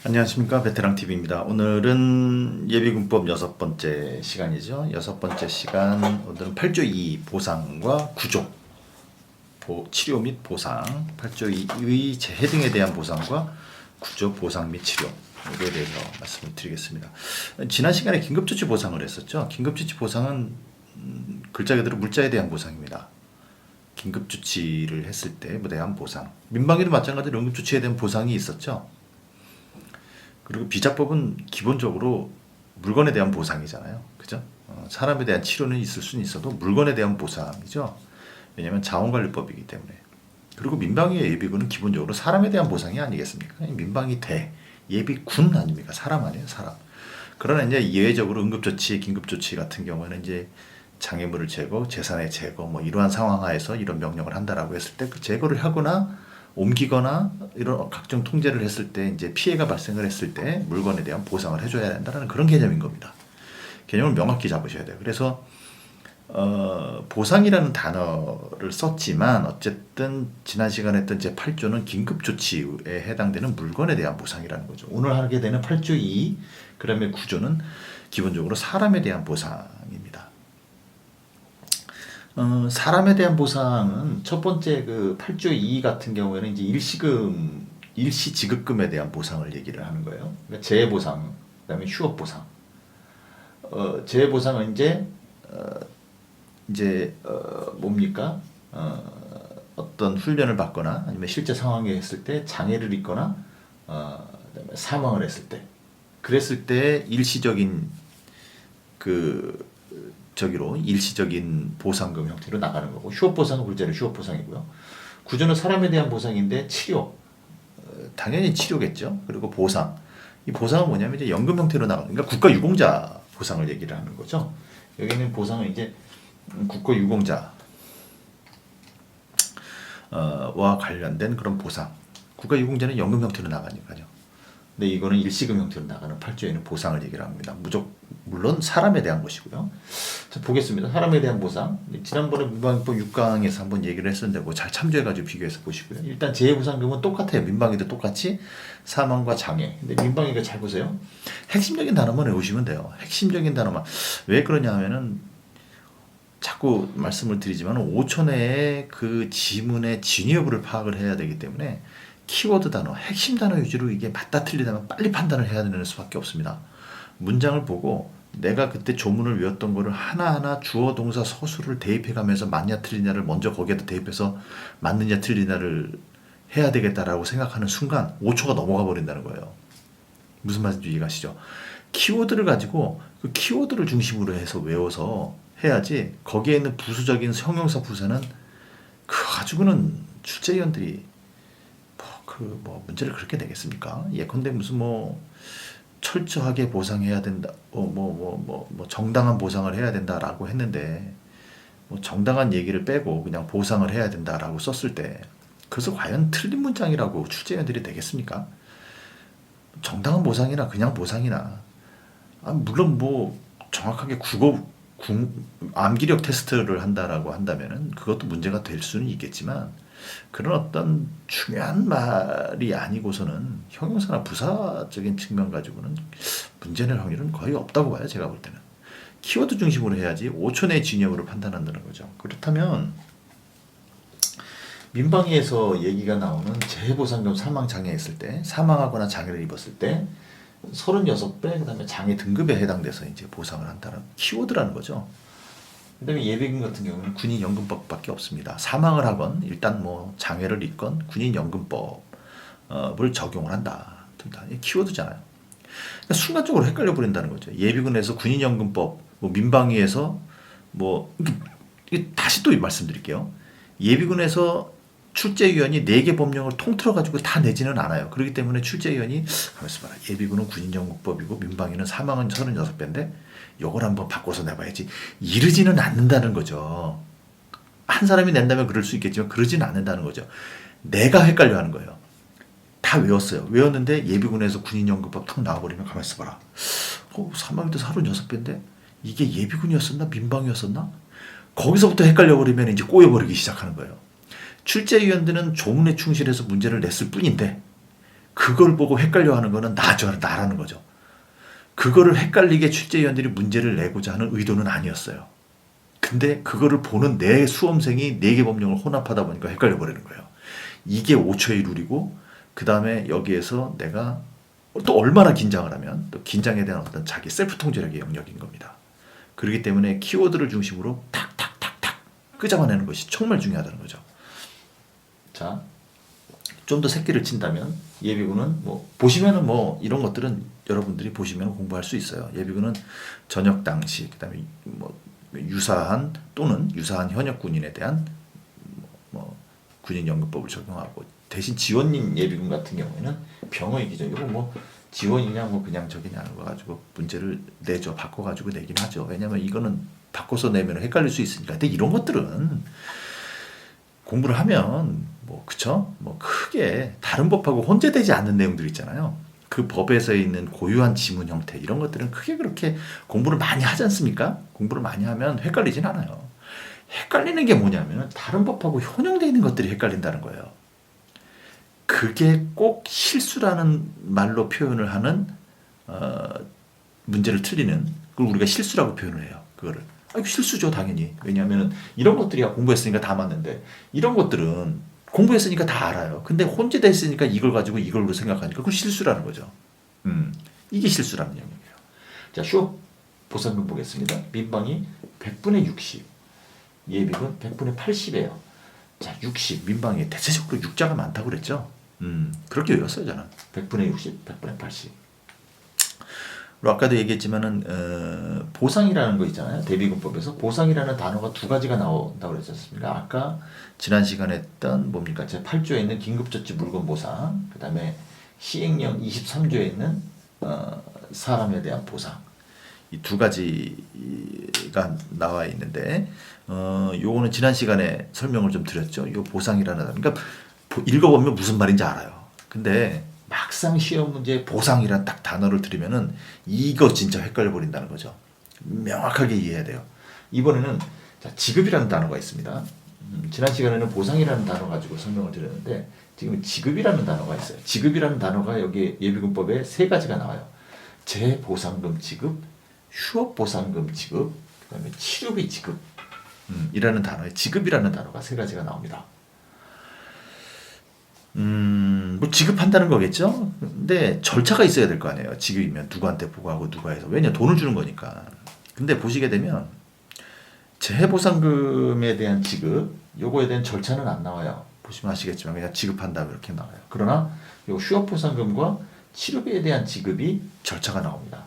안녕하십니까, 베테랑TV입니다. 오늘은 예비군법 6번째 시간이죠. 6번째 시간, 오늘은 8조 2 보상과 구조, 치료 및 보상, 8조 2의 재해등에 대한 보상과 구조, 보상 및 치료, 이거에 대해서 말씀을 드리겠습니다. 지난 시간에 긴급조치 보상을 했었죠. 긴급조치 보상은 글자 그대로 물자에 대한 보상입니다. 긴급조치를 했을 때에 대한 보상. 민방위도 마찬가지로 응급조치에 대한 보상이 있었죠. 그리고 비자법은 기본적으로 물건에 대한 보상이잖아요. 그죠? 사람에 대한 치료는 있을 수는 있어도 물건에 대한 보상이죠. 왜냐하면 자원관리법이기 때문에. 그리고 민방위의 예비군은 기본적으로 사람에 대한 보상이 아니겠습니까? 민방위 예비군 아닙니까? 사람 아니에요, 사람. 그러나 이제 예외적으로 응급조치, 긴급조치 같은 경우에는 이제 장애물을 제거, 재산의 제거, 뭐 이러한 상황 하에서 이런 명령을 한다라고 했을 때 그 제거를 하거나 옮기거나 이런 각종 통제를 했을 때 이제 피해가 발생을 했을 때 물건에 대한 보상을 해줘야 된다는 그런 개념인 겁니다. 개념을 명확히 잡으셔야 돼요. 그래서 보상이라는 단어를 썼지만 어쨌든 지난 시간에 했던 제 8조는 긴급조치에 해당되는 물건에 대한 보상이라는 거죠. 오늘 하게 되는 8조 2, 그 다음에 9조는 기본적으로 사람에 대한 보상입니다. 사람에 대한 보상은 첫 번째 그 8조 2 같은 경우에는 이제 일시 지급금에 대한 보상을 얘기를 하는 거예요. 그러니까 재해보상, 그다음에 휴업보상. 재해보상은 이제 뭡니까? 어떤 훈련을 받거나 아니면 실제 상황에 했을 때 장애를 입거나 그다음에 사망을 했을 때, 그랬을 때 일시적인 일시적인 보상금 형태로 나가는 거고, 휴업보상은 글자로 휴업보상이고요. 구조는 사람에 대한 보상인데 치료, 당연히 치료겠죠. 그리고 보상, 이 보상은 뭐냐면 이제 연금 형태로 나가는, 그러니까 국가유공자 보상을 얘기를 하는 거죠. 여기는 보상은 이제 국가유공자 와 관련된 그런 보상. 국가유공자는 연금 형태로 나가니까요. 근데 이거는 일시금 형태로 나가는 8조에는 보상을 얘기를 합니다. 물론 사람에 대한 것이고요. 자, 보겠습니다. 사람에 대한 보상. 지난번에 민방위법 6강에서 한번 얘기를 했었는데 뭐 잘 참조해가지고 비교해서 보시고요. 일단 재해보상금은 똑같아요. 민방위도 똑같이 사망과 장애. 근데 민방위가 잘 보세요. 핵심적인 단어만 외우시면 돼요. 핵심적인 단어만. 왜 그러냐 하면은 자꾸 말씀을 드리지만 5초 내에 그 지문의 진위 여부를 파악을 해야 되기 때문에 키워드 단어, 핵심 단어 위주로 이게 맞다 틀리다면 빨리 판단을 해야 되는 수밖에 없습니다. 문장을 보고 내가 그때 조문을 외웠던 거를 하나하나 주어, 동사, 서술을 대입해가면서 맞냐 틀리냐를 먼저 거기에다 대입해서 맞느냐 틀리냐를 해야 되겠다라고 생각하는 순간 5초가 넘어가 버린다는 거예요. 무슨 말인지 이해가시죠? 키워드를 가지고 그 키워드를 중심으로 해서 외워서 해야지, 거기에 있는 부수적인 형용사 부사는 그거 가지고는 출제위원들이 문제를 그렇게 내겠습니까? 예컨대 무슨 철저하게 보상해야 된다, 정당한 보상을 해야 된다라고 했는데, 정당한 얘기를 빼고 그냥 보상을 해야 된다라고 썼을 때, 그것을 과연 틀린 문장이라고 출제위원들이 되겠습니까? 정당한 보상이나 그냥 보상이나, 물론 정확하게 암기력 테스트를 한다라고 한다면은 그것도 문제가 될 수는 있겠지만, 그런 어떤 중요한 말이 아니고서는 형용사나 부사적인 측면 가지고는 문제될 확률은 거의 없다고 봐요. 제가 볼 때는. 키워드 중심으로 해야지 5초 내 진영으로 판단한다는 거죠. 그렇다면 민방위에서 얘기가 나오는 재해보상금 사망장애 있을 때, 사망하거나 장애를 입었을 때 36배, 그 다음에 장애 등급에 해당돼서 이제 보상을 한다는 키워드라는 거죠. 그다음에 예비군 같은 경우는 군인연금법밖에 없습니다. 사망을 하건 일단 장애를 입건 군인연금법을 적용을 한다. 이 키워드잖아요. 그러니까 순간적으로 헷갈려 버린다는 거죠. 예비군에서 군인연금법, 민방위에서 다시 또 말씀드릴게요. 예비군에서 출제위원이 4개 법령을 통틀어 가지고 다 내지는 않아요. 그렇기 때문에 출제위원이 가만있어 봐라. 예비군은 군인연금법이고 민방위는 사망은 36배인데 요걸 한번 바꿔서 내봐야지. 이르지는 않는다는 거죠. 한 사람이 낸다면 그럴 수 있겠지만 그러지는 않는다는 거죠. 내가 헷갈려 하는 거예요. 다 외웠어요. 외웠는데 예비군에서 군인연금법 탁 나와버리면 가만있어 봐라. 사망도 36배인데 이게 예비군이었었나 민방위였었나? 거기서부터 헷갈려 버리면 이제 꼬여버리기 시작하는 거예요. 출제위원들은 조문에 충실해서 문제를 냈을 뿐인데 그걸 보고 헷갈려하는 거는 나라는 거죠. 그거를 헷갈리게 출제위원들이 문제를 내고자 하는 의도는 아니었어요. 근데 그거를 보는 내 수험생이 4개 법령을 혼합하다 보니까 헷갈려 버리는 거예요. 이게 5초의 룰이고 그 다음에 여기에서 내가 또 얼마나 긴장을 하면 또 긴장에 대한 어떤 자기 셀프 통제력의 영역인 겁니다. 그렇기 때문에 키워드를 중심으로 탁탁탁탁 끄잡아내는 것이 정말 중요하다는 거죠. 자, 좀 더 새끼를 친다면 예비군은 뭐 보시면은 뭐 이런 것들은 여러분들이 보시면 공부할 수 있어요. 예비군은 전역 당시 그다음에 뭐 유사한 또는 유사한 현역 군인에 대한 뭐 군인 연금법을 적용하고 대신 지원인 예비군 같은 경우에는 병의 기준 이거 뭐 지원이냐 뭐 그냥 저기냐는 거 가지고 문제를 내죠. 바꿔가지고 내긴 하죠. 왜냐면 이거는 바꿔서 내면 헷갈릴 수 있으니까. 근데 이런 것들은 공부를 하면 뭐 그쵸? 뭐 크게 다른 법하고 혼재되지 않는 내용들 있잖아요. 그 법에서 있는 고유한 지문 형태 이런 것들은 크게 그렇게 공부를 많이 하지 않습니까? 공부를 많이 하면 헷갈리진 않아요. 헷갈리는 게 뭐냐면 다른 법하고 혼용되어 있는 것들이 헷갈린다는 거예요. 그게 꼭 실수라는 말로 표현을 하는 문제를 틀리는 그걸 우리가 실수라고 표현을 해요. 그거를. 이거 실수죠 당연히. 왜냐하면 이런 것들이 공부했으니까 다 맞는데 이런 것들은 공부했으니까 다 알아요. 근데 혼재돼 있으니까 이걸 가지고 이걸로 생각하니까 그건 실수라는 거죠. 이게 실수라는 영역이에요. 자, 수업 보상금 보겠습니다. 민방위 100분의 60, 예비군 100분의 80이에요. 자, 60 민방위 대체적으로 6자가 많다고 그랬죠. 그렇게 외웠어요 저는. 100분의 60, 100분의 80. 그리고 아까도 얘기했지만은 보상이라는 거 있잖아요. 대비군법에서 보상이라는 단어가 2가지가 나온다고 그랬지 않습니까? 아까 지난 시간에 했던 뭡니까? 제 8조에 있는 긴급조치 물건 보상, 그 다음에 시행령 23조에 있는 사람에 대한 보상. 이 2가지가 나와 있는데 요거는 지난 시간에 설명을 좀 드렸죠. 요 보상이라는 단어. 그러니까 읽어보면 무슨 말인지 알아요. 근데 막상 시험 문제에 보상이란 딱 단어를 들으면은 이거 진짜 헷갈려 버린다는 거죠. 명확하게 이해해야 돼요. 이번에는 자, 지급이라는 단어가 있습니다. 지난 시간에는 보상이라는 단어 가지고 설명을 드렸는데 지금 지급이라는 단어가 있어요. 지급이라는 단어가 여기 예비군법에 3가지가 나와요. 재보상금 지급, 휴업보상금 지급, 그다음에 치료비 지급 이라는 단어에 지급이라는 단어가 3가지가 나옵니다. 뭐 지급한다는 거겠죠? 근데 절차가 있어야 될 거 아니에요. 지급이면 누구한테 보고하고 누가 해서. 왜냐 돈을 주는 거니까. 근데 보시게 되면 재해보상금에 대한 지급 요거에 대한 절차는 안 나와요. 보시면 아시겠지만 그냥 지급한다 이렇게 나와요. 그러나 요 휴업보상금과 치료비에 대한 지급이 절차가 나옵니다.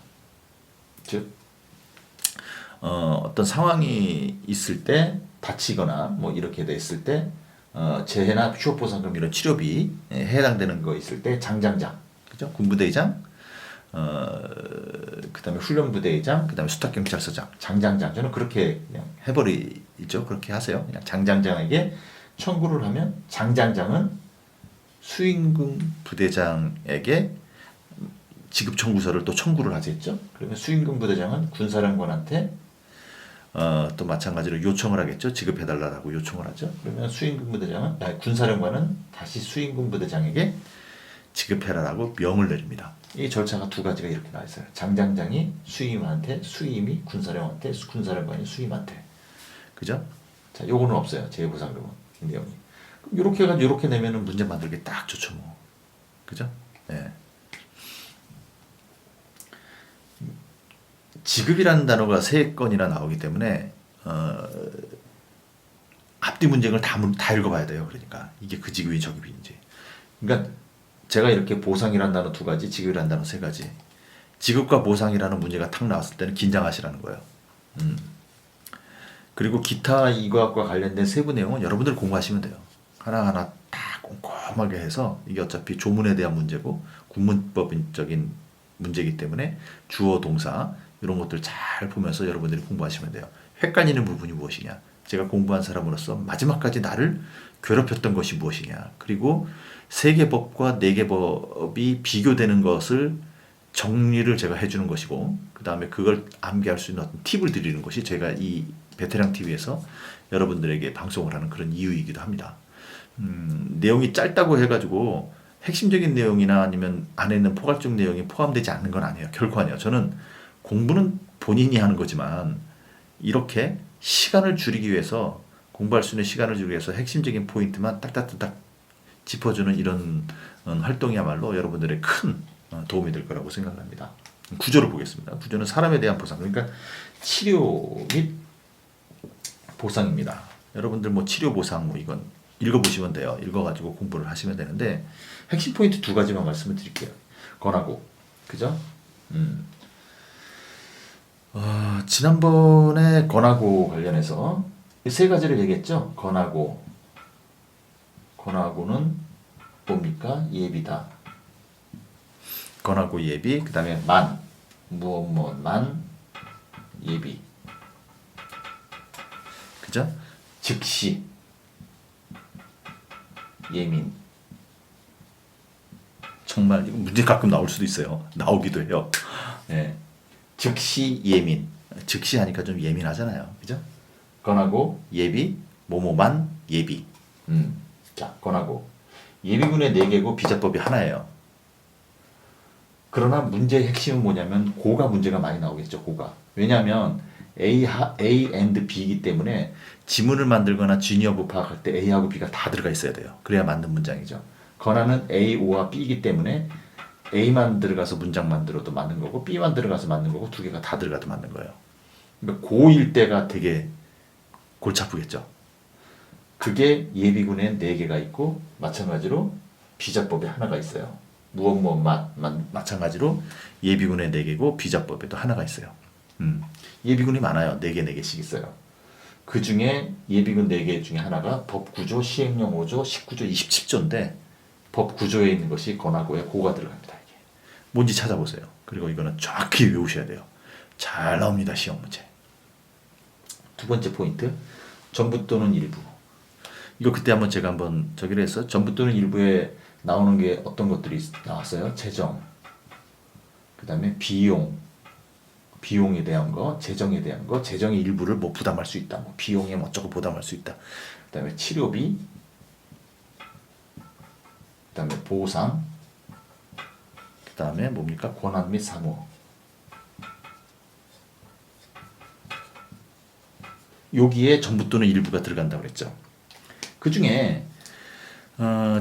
즉 어떤 상황이 있을 때 다치거나 뭐 이렇게 됐을 때 재해나 휴업보상금 이런 치료비 해당되는 거 있을 때 장장장, 그죠? 군부대장, 그다음에 훈련부대장, 그다음에 수탁경찰서장, 장장장. 저는 그렇게 그냥 해버리죠. 그렇게 하세요. 그냥 장장장에게 청구를 하면 장장장은 수임금 부대장에게 지급 청구서를 또 청구를 하겠죠. 그러면 수임금 부대장은 군사령관한테 또 마찬가지로 요청을 하겠죠. 지급해달라고 요청을 하죠. 그러면 군사령관은 다시 수임금 부대장에게 지급해라라고 명을 내립니다. 이 절차가 2가지가 이렇게 나와 있어요. 장장장이 수임한테, 수임이 군사령한테, 군사령관이 수임한테. 그죠? 자, 요거는 없어요. 재보상금은 이 내용이. 이렇게 해가지고 이렇게 내면은 문제 만들기 딱 좋죠, 뭐. 그죠? 네. 지급이라는 단어가 3건이나 나오기 때문에 앞뒤 문제를 다 읽어봐야 돼요. 그러니까 이게 그 지급이 저 지급인지. 그러니까 제가 이렇게 보상이라는 단어 2가지, 지급이라는 단어 3가지. 지급과 보상이라는 문제가 탁 나왔을 때는 긴장하시라는 거예요. 그리고 기타 이과학과 관련된 세부 내용은 여러분들 공부하시면 돼요. 하나하나 다 꼼꼼하게 해서 이게 어차피 조문에 대한 문제고 군문법적인 문제이기 때문에 주어, 동사 이런 것들 잘 보면서 여러분들이 공부하시면 돼요. 헷갈리는 부분이 무엇이냐? 제가 공부한 사람으로서 마지막까지 나를 괴롭혔던 것이 무엇이냐? 그리고 3개 법과 4개 법이 비교되는 것을 정리를 제가 해주는 것이고 그 다음에 그걸 암기할 수 있는 어떤 팁을 드리는 것이 제가 이 베테랑 TV에서 여러분들에게 방송을 하는 그런 이유이기도 합니다. 내용이 짧다고 해가지고 핵심적인 내용이나 아니면 안에 있는 포괄적 내용이 포함되지 않는 건 아니에요. 결코 아니에요. 저는 공부는 본인이 하는 거지만 이렇게 시간을 줄이기 위해서 공부할 수 있는 시간을 줄이기 위해서 핵심적인 포인트만 딱딱딱딱 짚어주는 이런 활동이야말로 여러분들의 큰 도움이 될 거라고 생각합니다. 구조를 보겠습니다. 구조는 사람에 대한 보상, 그러니까 치료 및 보상입니다. 여러분들 뭐 치료 보상 뭐 이건 읽어보시면 돼요. 읽어가지고 공부를 하시면 되는데 핵심 포인트 두 가지만 말씀을 드릴게요. 권하고, 그죠? 지난번에 권하고 관련해서 세 가지를 얘기했죠. 권하고는 뭡니까? 예비다. 권하고 예비, 그 다음에 무엇만 예비, 그죠? 즉시, 예민. 정말 이거 문제 가끔 나올 수도 있어요. 나오기도 해요. 예. 즉시, 예민. 즉시 하니까 좀 예민하잖아요. 그죠? 권하고 예비, 뭐뭐만 예비. 자, 권하고 예비군의 4개고 비자법이 하나예요. 그러나 문제의 핵심은 뭐냐면 고가 문제가 많이 나오겠죠. 고가. 왜냐하면 A and B이기 때문에 지문을 만들거나 주니어부 파악할 때 A하고 B가 다 들어가 있어야 돼요. 그래야 맞는 문장이죠. 권하는 A, O와 B이기 때문에 A만 들어가서 문장 만들어도 맞는 거고 B만 들어가서 맞는 거고 두 개가 다 들어가도 맞는 거예요. 그러니까 고일 때가 되게 골치 아프겠죠. 그게 예비군에 4개가 있고 마찬가지로 비자법에 하나가 있어요. 마찬가지로 예비군에 4개고 비자법에도 하나가 있어요. 예비군이 많아요. 4개, 4개씩 있어요. 그 중에 예비군 4개 중에 하나가 법구조, 시행령 5조, 19조, 27조인데 법구조에 있는 것이 권하고에 고가 들어갑니다. 이게 뭔지 찾아보세요. 그리고 이거는 정확히 외우셔야 돼요. 잘 나옵니다. 시험 문제. 두 번째 포인트, 전부 또는 일부. 이거 그때 제가 한번 저기를 해서 전부 또는 일부에 나오는 게 어떤 것들이 나왔어요? 재정, 그 다음에 비용에 대한 거, 재정에 대한 거, 재정의 일부를 뭐 부담할 수 있다, 뭐 비용에 뭐 어쩌고 부담할 수 있다. 그 다음에 치료비, 그 다음에 보상, 그 다음에 뭡니까? 권한 및 사무. 여기에 전부 또는 일부가 들어간다고 그랬죠. 그 중에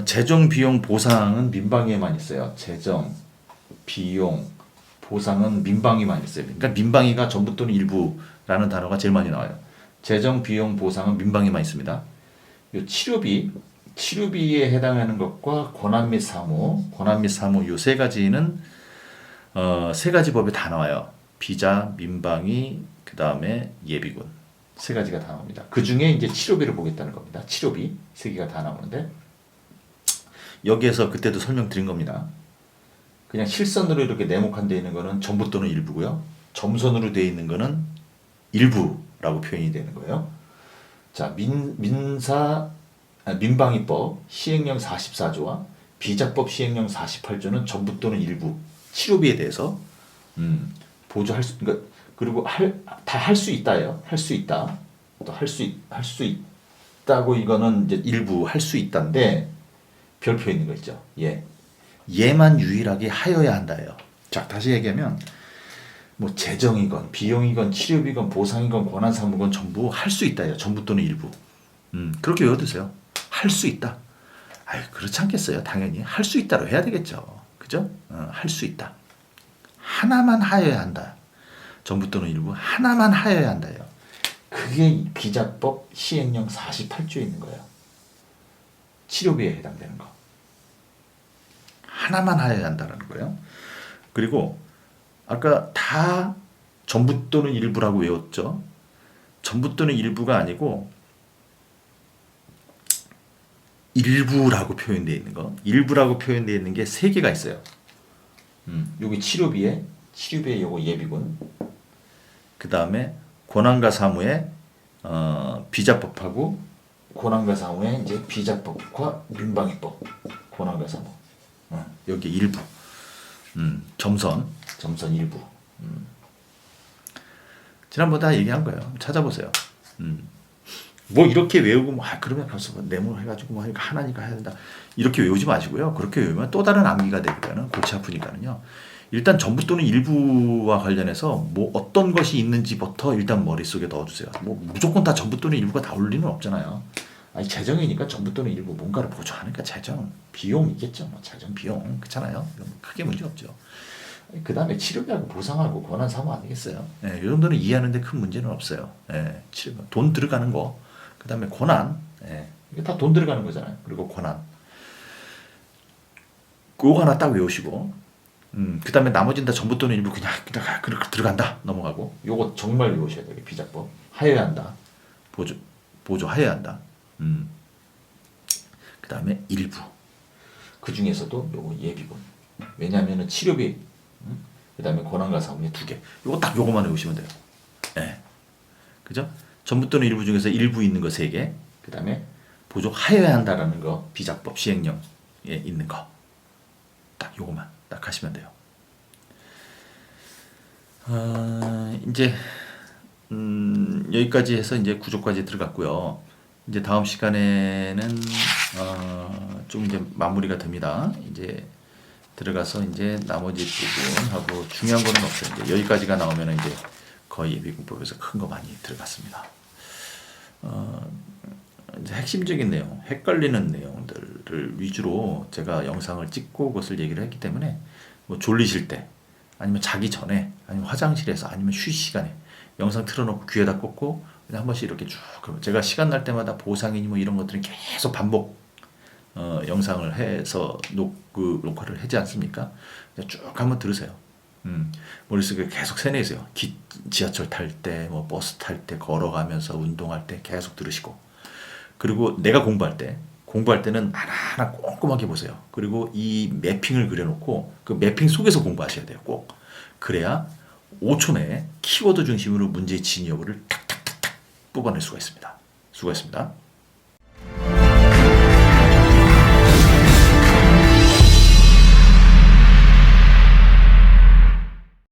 재정, 비용, 보상은 민방위에만 있어요. 재정, 비용, 보상은 민방위만 있어요. 그러니까 민방위가 전부 또는 일부라는 단어가 제일 많이 나와요. 재정, 비용, 보상은 민방위만 있습니다. 요 치료비에 해당하는 것과 권한 및 사무 요 세 가지는 세 가지 법에 다 나와요. 비자, 민방위, 그 다음에 예비군. 세 가지가 다 나옵니다. 그 중에 이제 치료비를 보겠다는 겁니다. 치료비 세 개가 다 나오는데 여기에서 그때도 설명드린 겁니다. 그냥 실선으로 이렇게 네모칸 되어 있는 거는 전부 또는 일부고요. 점선으로 되어 있는 거는 일부라고 표현이 되는 거예요. 자, 민방위법 시행령 44조와 비자법 시행령 48조는 전부 또는 일부 치료비에 대해서 보조할 수, 그러니까 그리고 다 할 수 있다예요. 할 수 있다. 또 할 수 있다고 이거는 이제 일부 할 수 있다인데 별표 있는 거 있죠. 얘만 유일하게 하여야 한다예요. 자, 다시 얘기하면 뭐 재정이건 비용이건 치료비건 보상이건 권한 사무건 전부 할 수 있다예요. 전부 또는 일부. 그렇게 외워두세요. 할 수 있다. 아유, 그렇지 않겠어요? 당연히 할 수 있다로 해야 되겠죠. 그죠? 할 수 있다. 하나만 하여야 한다. 전부 또는 일부 하나만 하여야 한다요. 그게 비자법 시행령 48조에 있는 거예요. 치료비에 해당되는 거. 하나만 하여야 한다는 거예요. 그리고 아까 다 전부 또는 일부라고 외웠죠. 전부 또는 일부가 아니고 일부라고 표현되어 있는 거. 일부라고 표현되어 있는 게 3개가 있어요. 여기 치료비에 요거 예비군. 그 다음에 권한과 사무에 비자법하고 권한과 사무에 이제 비자법과 민방위법. 권한과 사무. 여기 일부. 점선 일부. 지난번에 다 얘기한 거예요. 찾아보세요. 뭐 이렇게 외우고 뭐 그러면 벌써 뭐 네모해가지고 뭐 하나니까 해야 된다 이렇게 외우지 마시고요. 그렇게 외우면 또 다른 암기가 되기는 골치 아프니까는요. 일단 전부 또는 일부와 관련해서 뭐 어떤 것이 있는지부터 일단 머릿속에 넣어주세요. 뭐 무조건 다 전부 또는 일부가 나올 리는 없잖아요. 아니 재정이니까 전부 또는 일부 뭔가를 보조하니까 재정 비용 있겠죠. 뭐 재정 비용 그렇잖아요. 크게 문제 없죠. 그 다음에 치료비하고 보상하고 권한 사무 아니겠어요? 이 정도는 이해하는데 큰 문제는 없어요. 치료 돈 들어가는 거, 그 다음에 권한, 이게 다 돈 들어가는 거잖아요. 그리고 권한, 그거 하나 딱 외우시고, 그 다음에 나머지는 다 전부 또는 일부 그냥 들어간다 넘어가고, 요거 정말 외우셔야 돼요. 비자법 하여야 한다, 보조하여야 한다. 그 다음에 일부, 그 중에서도 요거 예비군. 왜냐하면은 치료비, 그 다음에 권한과 사무의 2개. 요거 딱 요거만 외우시면 돼요. 그죠? 전부 또는 일부 중에서 일부 있는 거 3개. 그 다음에 보조하여야 한다라는 거, 비자법 시행령에 있는 거. 딱 요거만 딱 하시면 돼요. 이제 여기까지 해서 이제 구조까지 들어갔고요. 이제 다음 시간에는 좀 이제 마무리가 됩니다. 이제 들어가서 이제 나머지 부분하고 중요한 거는 없어요. 이제 여기까지가 나오면 이제 거의 예비군법에서 큰 거 많이 들어갔습니다. 이제 핵심적인 내용, 헷갈리는 내용들을 위주로 제가 영상을 찍고 그것을 얘기를 했기 때문에 뭐 졸리실 때, 아니면 자기 전에, 아니면 화장실에서, 아니면 쉴 시간에 영상 틀어놓고 귀에다 꽂고 그냥 한 번씩 이렇게 쭉, 제가 시간 날 때마다 보상이니 뭐 이런 것들은 계속 반복 영상을 해서 녹화를 하지 않습니까? 쭉 한번 들으세요. 머릿속에 계속 새내세요. 지하철 탈 때, 뭐 버스 탈 때, 걸어가면서 운동할 때 계속 들으시고, 그리고 내가 공부할 때는 하나하나 꼼꼼하게 보세요. 그리고 이 매핑을 그려놓고 그 매핑 속에서 공부하셔야 돼요. 꼭. 그래야 5초 내에 키워드 중심으로 문제의 진위 여부를 탁탁탁탁 뽑아낼 수가 있습니다. 수고했습니다.